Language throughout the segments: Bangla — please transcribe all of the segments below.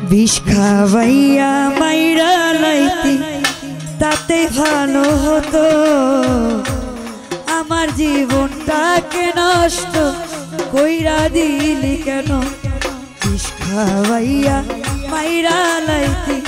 বিষ খাওয়াইয়া মাইরা লাইতি তাতে ভালো হতো, আমার জীবনটাকে নষ্ট কইরা দিলি কেন? বিষ খাওয়াইয়া মাইরা লাইতি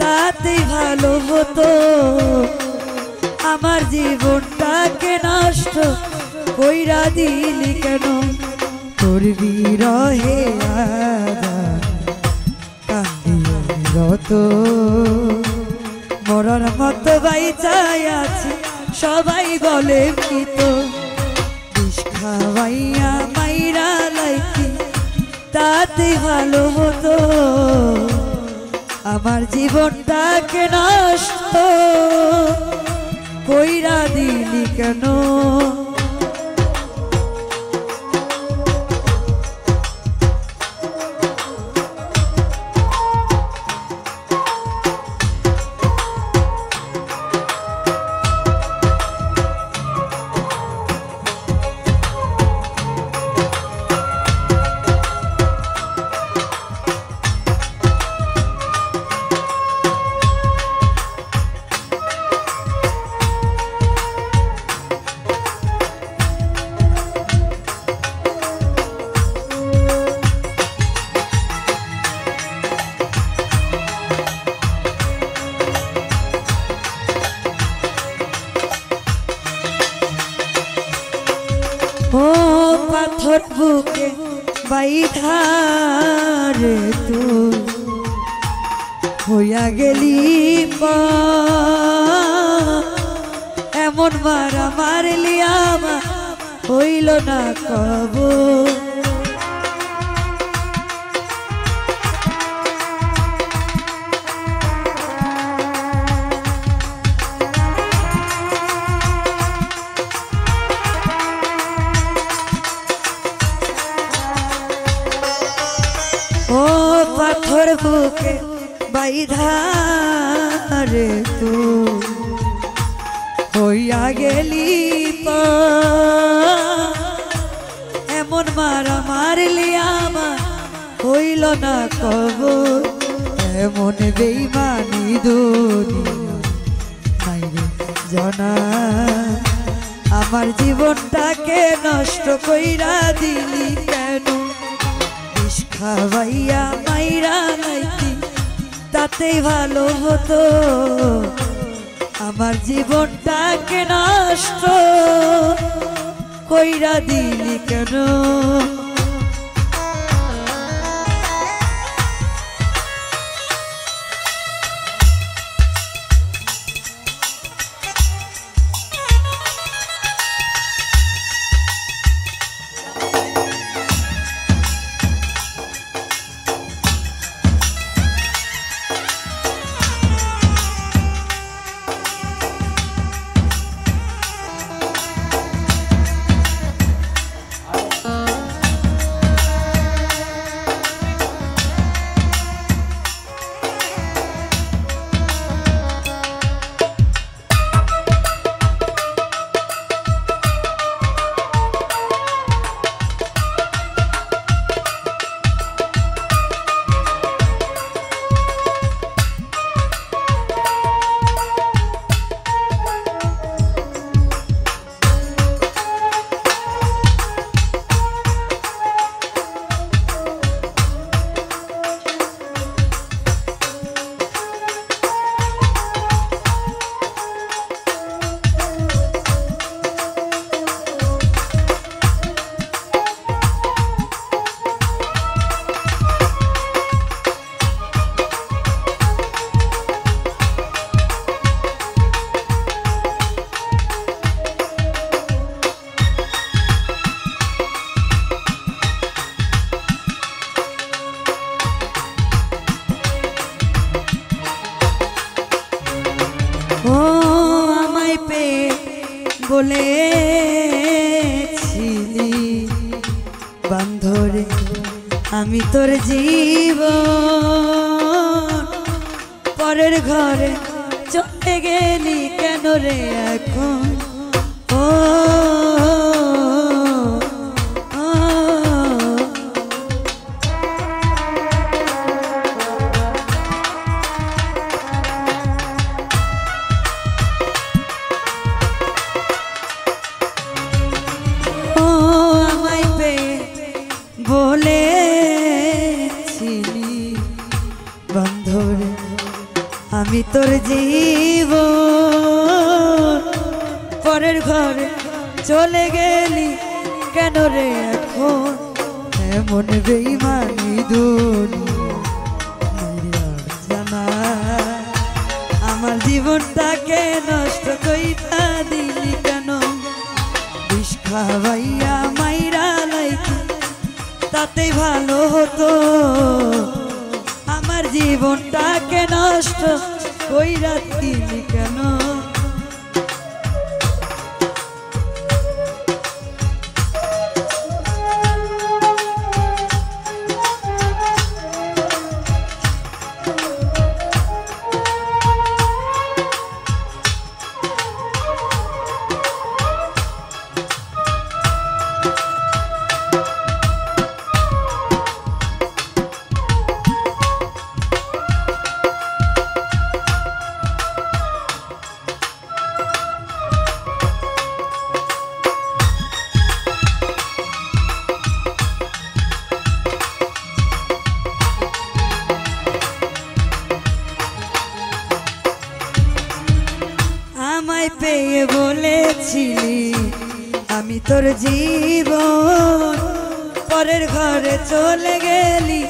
তাতে ভালো হতো, আমার জীবনটাকে নষ্ট কইরা দিলি কেন? তোর বিরহে কান্দিয়ত মরার মতো বাইচাই আছি, সবাই বলে মৃত। বিষ খাওয়াইয়া মাইরা লাইতি তাতে ভালো হতো, আমার জীবনটাকে নষ্ট কইরা দিলি কেন? ও পাথর বুকে বাইধারে তুই হইয়া গেলি এমন মারা মারলি আমার হইল না কবু। ও পাথর বুকে বাইধারে তুই হইয়া গেলি এমন মারা মারলি আমার হইল না কবু। এমন বেইমানি দুনিয়া নাই রে জানা, আমার জীবনটাকে নষ্ট কইরা দিলি কেন? বিষ খাওয়াইয়া মাইরা লাইতি তাতেই ভালো হতো, আমার জীবনটাকে নষ্ট কইরা দিলি কেন? বলেছিলি বান্ধরে আমি তোর জীবন, পরের ঘরে চলে গেলি কেন রে এখন? ও বন্ধুরে আমি তোর জীবন পরের ঘরে চলে গেলি কেন রে এখন এমন বেঈমানি দুনিয়া জানা আমার জীবনটাকে নষ্ট কইরা দিলি কেন বিষ খাওয়াইয়া মাইরা লাইতি তাতেই ভালো হতো আমার জীবনটাকে নষ্ট কইরা দিলি কেন আমায় পেয়ে বলেছিলি আমি তোর জীবন পরের ঘরে চলে গেলি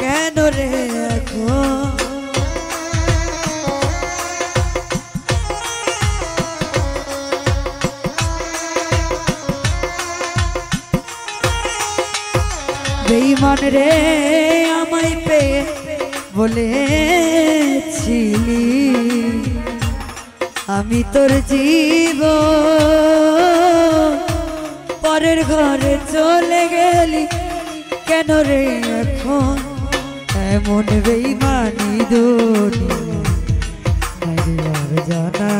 কেন রে এখন বেঈমান রে আমায় পেয়ে বলেছিলি আমি তোর জীবন পরের ঘরে চলে গেলি কেন রে এখন এমন বেঈমানি দুনিয়া জানা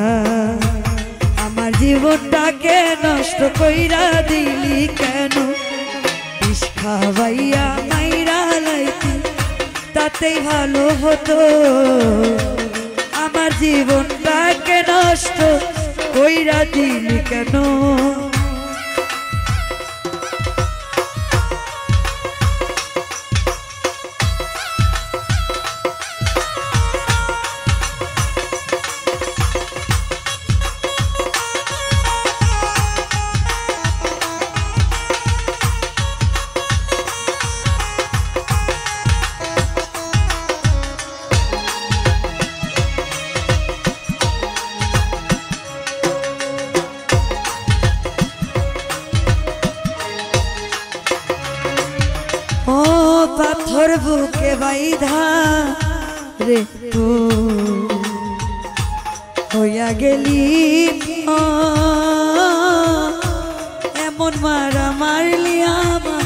আমার জীবনটাকে নষ্ট কইরা দিলি কেন বিষ খাওয়াইয়া মাইরা লাইতি তাতেই ভালো হতো আমার জীবনটাকে নষ্ট কইরা দিলি কেন পাথর বুকে বাইধা রে তো হইয়া গেলি এমন মারা মারলি আমার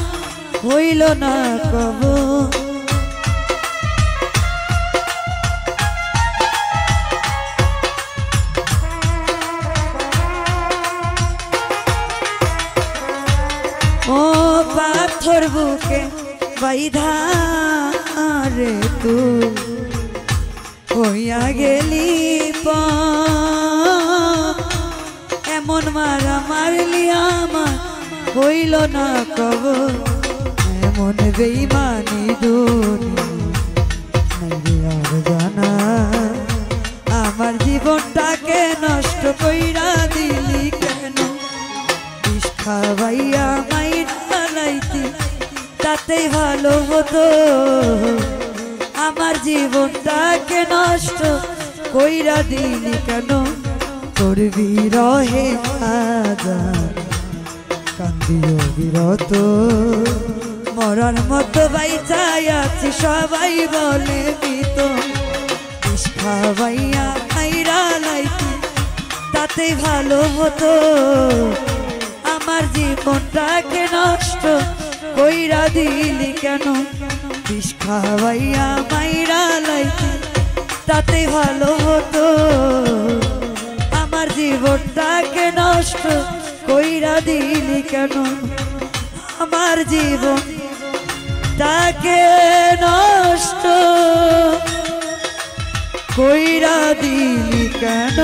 হইল না কব ও পাথর বুকে বাইধা রে তু হইয়া গেলি এমন মারা মারলি আমার হইল না কব এমন বেঈমানি দুনিয়া জানা আমার জীবনটাকে নষ্ট কইরা দিলি কেন বিষ খাওয়াইয়া মাইরা লাইতি তাতেই ভালো হতো আমার জীবনটাকে নষ্ট কইরা দিলি কেন তোর বিরহে কান্দিও বিরত মরার মতো বাইচাই আছি সবাই বলে মৃত বিষ খাওয়াইয়া মাইরা লাইতি তাতেই ভালো হতো আমার জীবনটাকে নষ্ট কইরা দিলি কেন বিষ খাওয়াইয়া মাইরা লাইতি তাতে ভালো হতো আমার জীবনটাকে নষ্ট কইরা দিলি কেন আমার জীবনটাকে নষ্ট কইরা দিলি কেন।